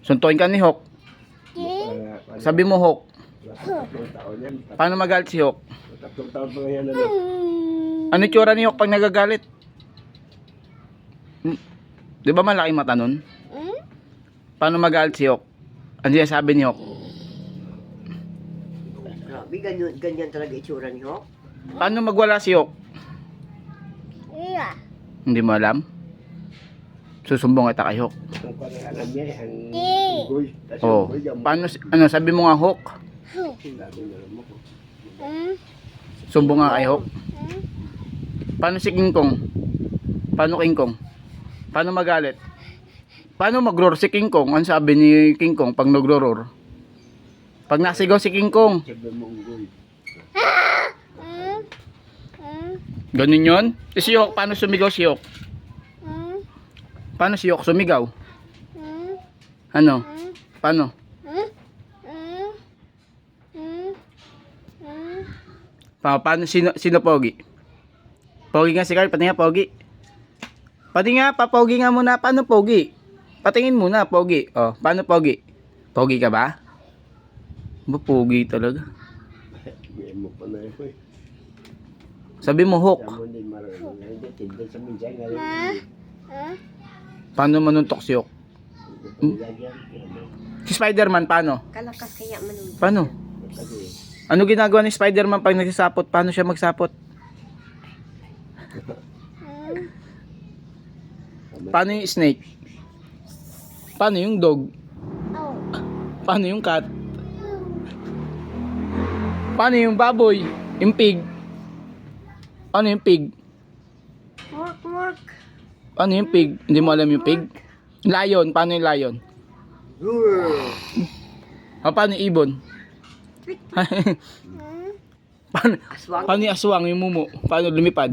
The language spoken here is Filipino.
Suntuin ka ni Hawk. Sabi mo Hawk. Paano magalit si Hawk? 3 taon pa yan. Ano itsura ni Hawk pag nagagalit? Di ba malaki mata nun? Paano magalit si Hawk? Ano yung sabi ni Hawk? Grabe, ganyan talaga itsura ni Hawk. Paano magwala si Hawk? Hindi mo alam? Susumbong kita kay Hawk. Ang alam niya, ang unggoy. Oh. Paano, ano, sabi mo nga Hawk? Sumbong nga kay Hawk. Paano si King Kong? Paano King Kong? Paano magalit? Paano mag-roar si King Kong? Ano sabi ni King Kong pag nagro-roar? Pag nasigaw si King Kong, Sabi mo unggoy. ganun yun? Si Hawk, paano sumigaw si Hawk? Paano si Hawk sumigaw? Ano? Paano? Paano sino Pogi? Pogi nga si Carl, pati nga Pogi. Pati nga, Pogi nga muna. Paano Pogi? Patingin muna, Pogi. Oh, paano Pogi? Pogi ka ba? Ba, Pogi talaga. Bigyan mo pa na ito eh. Sabi mo Hawk. Sabi mo din marunong. Hindi, tindan sa minsan. Ngayon, Paano manuntok si Hawk? Si Spider-Man, paano? Kalakas kaya manunod. Paano? Ano ginagawa ni Spider-Man pag nagsasapot? Paano siya magsapot? Paano yung snake? Paano yung dog? Paano yung cat? Paano yung baboy? Yung pig? Ano yung pig? Work. Ano yung pig? Hindi mo alam yung pig? Lion, paano yung lion? Paano yung ibon? paano, Aswang. paano yung aswang, yung mumu? Paano lumipad?